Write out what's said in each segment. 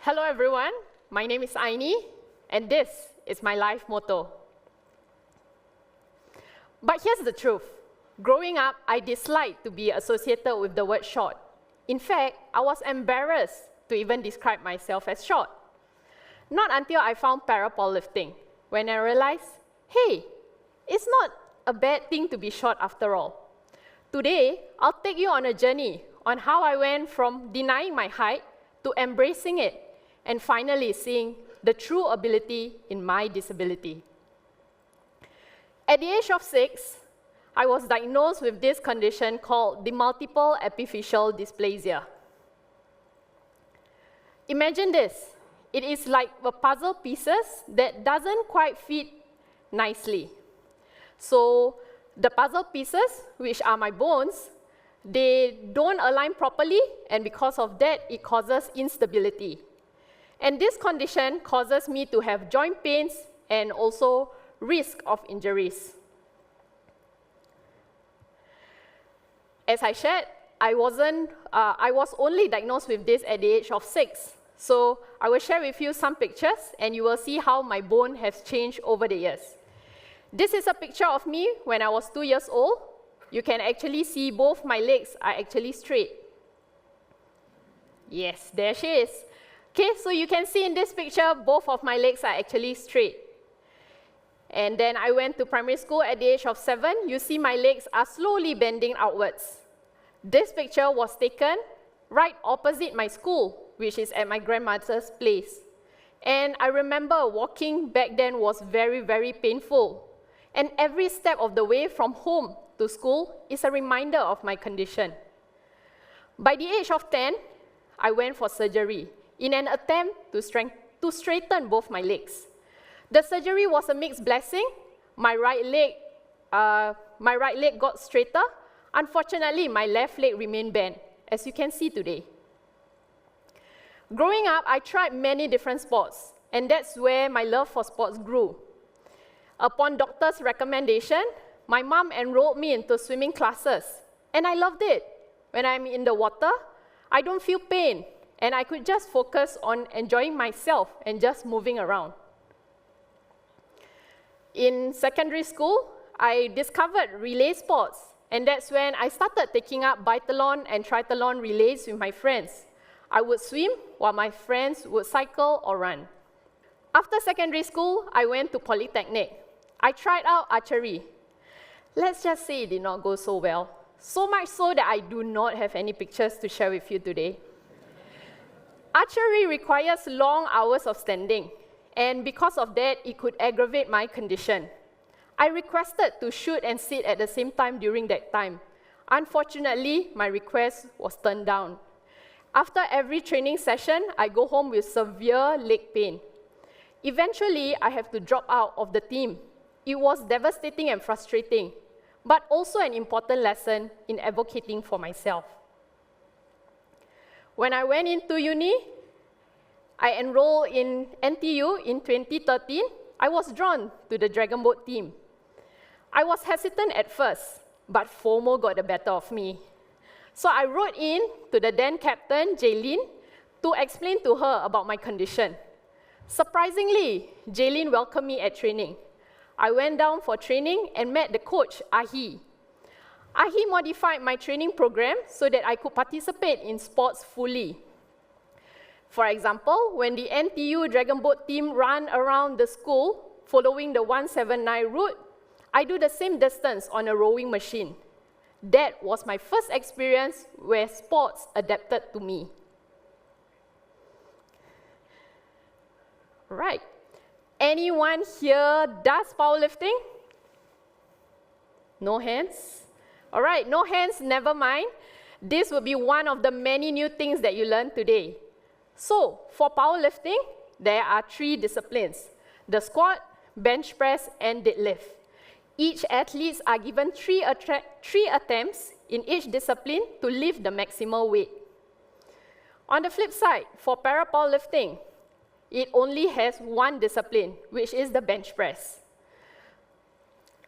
Hello everyone, my name is Aini, and this is my life motto. But here's the truth. Growing up, I disliked to be associated with the word short. In fact, I was embarrassed to even describe myself as short. Not until I found para-powerlifting, when I realized, hey, it's not a bad thing to be short after all. Today, I'll take you on a journey on how I went from denying my height to embracing it, and finally seeing the true ability in my disability. At the age of 6, I was diagnosed with this condition called the multiple epiphyseal dysplasia. Imagine this. It is like the puzzle pieces that doesn't quite fit nicely. So the puzzle pieces, which are my bones, they don't align properly, and because of that, it causes instability. And this condition causes me to have joint pains and also risk of injuries. As I shared, I was only diagnosed with this at the age of 6. So I will share with you some pictures, and you will see how my bone has changed over the years. This is a picture of me when I was 2 years old. You can actually see both my legs are actually straight. Yes, there she is. Okay, so you can see in this picture, both of my legs are actually straight. And then I went to primary school at the age of 7. You see my legs are slowly bending outwards. This picture was taken right opposite my school, which is at my grandmother's place. And I remember walking back then was very, very painful. And every step of the way from home to school is a reminder of my condition. By the age of 10, I went for surgery in an attempt to straighten both my legs. The surgery was a mixed blessing. My right leg got straighter. Unfortunately, my left leg remained bent, as you can see today. Growing up, I tried many different sports, and that's where my love for sports grew. Upon doctor's recommendation, my mom enrolled me into swimming classes, and I loved it. When I'm in the water, I don't feel pain, and I could just focus on enjoying myself and just moving around. In secondary school, I discovered relay sports, and that's when I started taking up biathlon and triathlon relays with my friends. I would swim while my friends would cycle or run. After secondary school, I went to Polytechnic. I tried out archery. Let's just say it did not go so well. So much so that I do not have any pictures to share with you today. Archery requires long hours of standing, and because of that, it could aggravate my condition. I requested to shoot and sit at the same time during that time. Unfortunately, my request was turned down. After every training session, I go home with severe leg pain. Eventually, I have to drop out of the team. It was devastating and frustrating, but also an important lesson in advocating for myself. When I went into uni, I enrolled in NTU in 2013. I was drawn to the Dragon Boat team. I was hesitant at first, but FOMO got the better of me. So I wrote in to the then captain, Jaylene, to explain to her about my condition. Surprisingly, Jaylene welcomed me at training. I went down for training and met the coach, Ahi. Ahi modified my training program so that I could participate in sports fully. For example, when the NTU Dragon Boat team ran around the school following the 179 route, I do the same distance on a rowing machine. That was my first experience where sports adapted to me. Right. Anyone here does powerlifting? No hands? All right, no hands, never mind. This will be one of the many new things that you learn today. So, for powerlifting, there are 3 disciplines: the squat, bench press, and deadlift. Each athletes are given 3 attempts in each discipline to lift the maximal weight. On the flip side, for para-powerlifting, it only has 1 discipline, which is the bench press.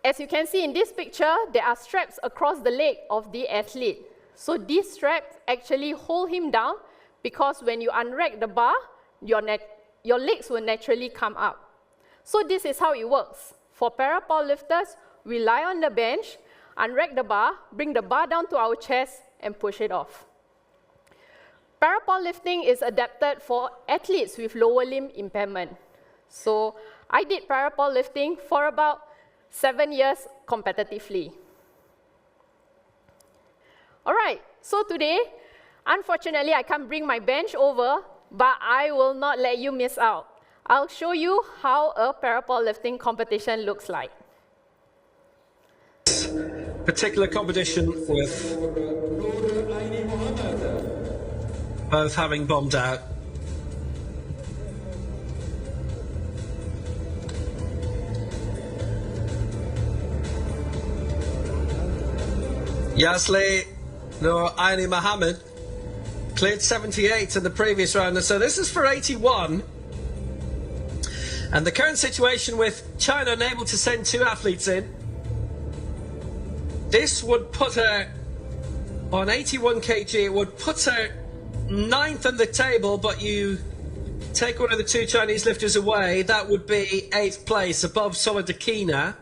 As you can see in this picture, there are straps across the leg of the athlete. So these straps actually hold him down because when you unrack the bar, your legs will naturally come up. So this is how it works. For para-powerlifters, we lie on the bench, unrack the bar, bring the bar down to our chest, and push it off. Para-powerlifting is adapted for athletes with lower limb impairment. So I did para-powerlifting for about 7 years competitively. All right, so today, unfortunately, I can't bring my bench over, but I will not let you miss out. I'll show you how a para-powerlifting competition looks like. Particular competition with both having bombed out. Yasli Nur Aini Mohammed cleared 78 in the previous round, so this is for 81. And the current situation with China unable to send 2 athletes in, this would put her on 81 kg, it would put her 9th on the table, but you take one of the 2 Chinese lifters away, that would be 8th place above Solidakina,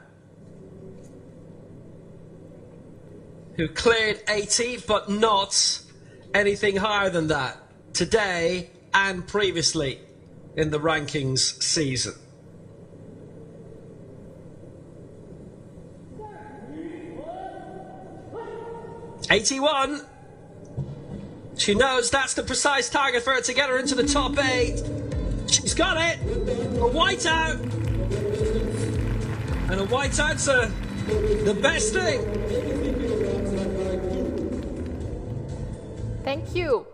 who cleared 80, but not anything higher than that today and previously in the rankings season. '81. She knows that's the precise target for her to get her into the top 8. She's got it. A whiteout. And a whiteout's the best thing. Thank you.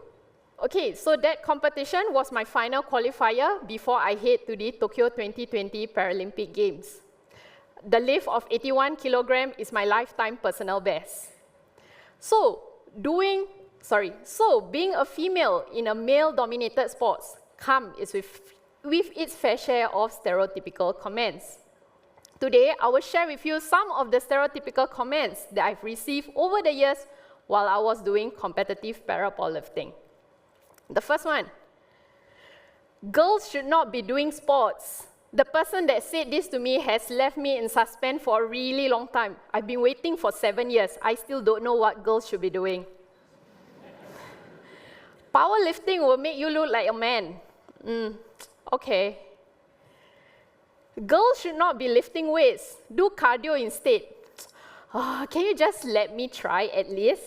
Okay, so that competition was my final qualifier before I head to the Tokyo 2020 Paralympic Games. The lift of 81 kilogram is my lifetime personal best. So being a female in a male-dominated sports comes with its fair share of stereotypical comments. Today, I will share with you some of the stereotypical comments that I've received over the years while I was doing competitive para-powerlifting. The first one, girls should not be doing sports. The person that said this to me has left me in suspense for a really long time. I've been waiting for 7 years. I still don't know what girls should be doing. Powerlifting will make you look like a man. Okay. Girls should not be lifting weights. Do cardio instead. Oh, can you just let me try at least?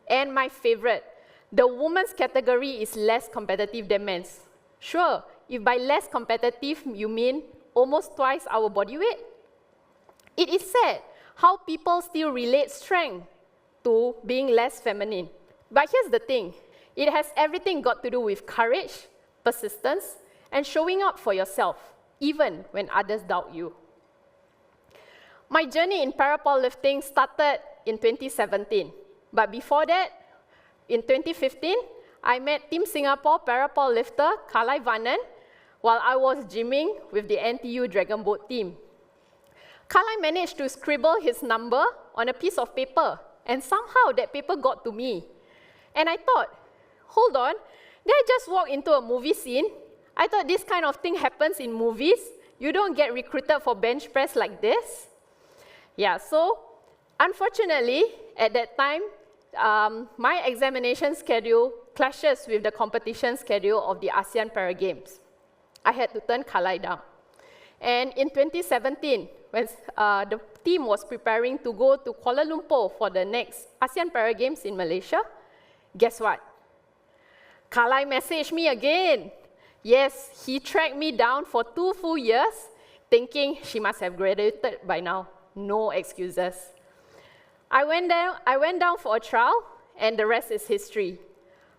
And my favorite, the women's category is less competitive than men's. Sure, if by less competitive you mean almost twice our body weight. It is sad how people still relate strength to being less feminine. But here's the thing, it has everything got to do with courage, persistence, and showing up for yourself, even when others doubt you. My journey in para-powerlifting started in 2017. But before that, in 2015, I met Team Singapore para-powerlifter Kalai Vanan while I was gymming with the NTU Dragon Boat team. Kalai managed to scribble his number on a piece of paper, and somehow that paper got to me. And I thought, hold on, did I just walk into a movie scene? I thought this kind of thing happens in movies. You don't get recruited for bench press like this. Yeah, so unfortunately, at that time, my examination schedule clashes with the competition schedule of the ASEAN Para Games. I had to turn Kalai down. And in 2017, when the team was preparing to go to Kuala Lumpur for the next ASEAN Para Games in Malaysia, guess what? Kalai messaged me again. Yes, he tracked me down for 2 full years, thinking she must have graduated by now. No excuses. I went down for a trial, and the rest is history.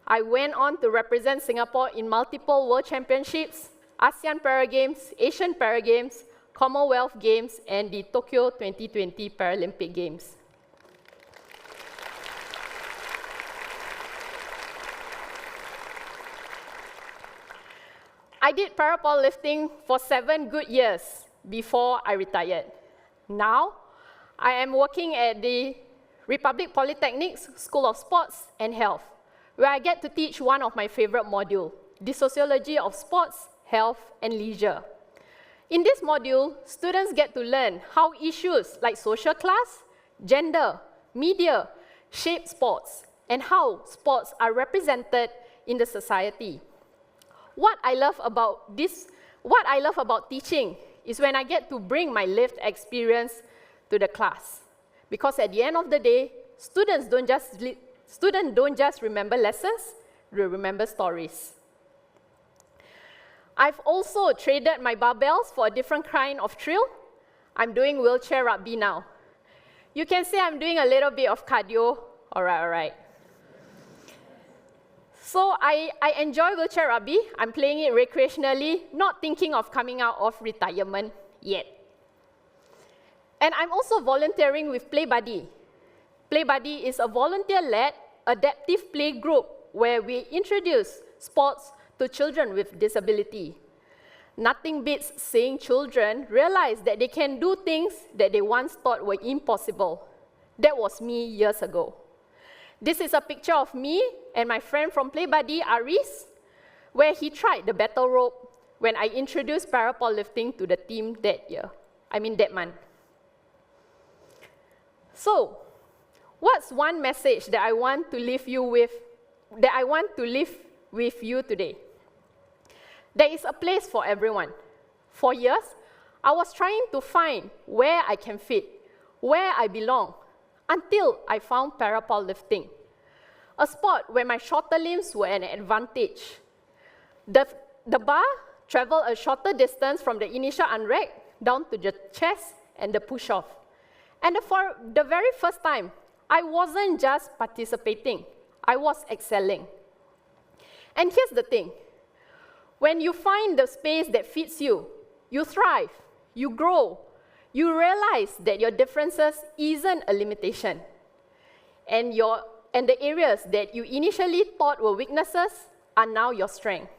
I went on to represent Singapore in multiple World Championships, ASEAN Para Games, Asian Para Games, Commonwealth Games, and the Tokyo 2020 Paralympic Games. I did para-powerlifting for 7 good years before I retired. Now, I am working at the Republic Polytechnic's School of Sports and Health, where I get to teach one of my favorite modules, the sociology of sports, health, and leisure. In this module, students get to learn how issues like social class, gender, media shape sports, and how sports are represented in the society. What I love about teaching is when I get to bring my lived experience to the class. Because at the end of the day, students don't just remember lessons, they remember stories. I've also traded my barbells for a different kind of thrill. I'm doing wheelchair rugby now. You can say I'm doing a little bit of cardio. All right. So I enjoy wheelchair rugby. I'm playing it recreationally, not thinking of coming out of retirement yet. And I'm also volunteering with Play Buddy. Play Buddy is a volunteer-led adaptive play group where we introduce sports to children with disability. Nothing beats seeing children realize that they can do things that they once thought were impossible. That was me years ago. This is a picture of me and my friend from Play Buddy, Aris, where he tried the battle rope when I introduced parapowerlifting to the team that month. So, what's one message that I want to leave with you today? There is a place for everyone. For years, I was trying to find where I can fit, where I belong, until I found parapowerlifting, a sport where my shorter limbs were an advantage. The bar traveled a shorter distance from the initial unrack down to the chest and the push-off. And for the very first time, I wasn't just participating, I was excelling. And here's the thing. When you find the space that fits you, you thrive, you grow, you realize that your differences isn't a limitation. And the areas that you initially thought were weaknesses are now your strength.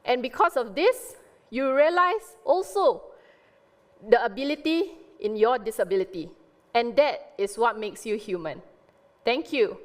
And because of this, you realize also the ability in your disability. And that is what makes you human. Thank you.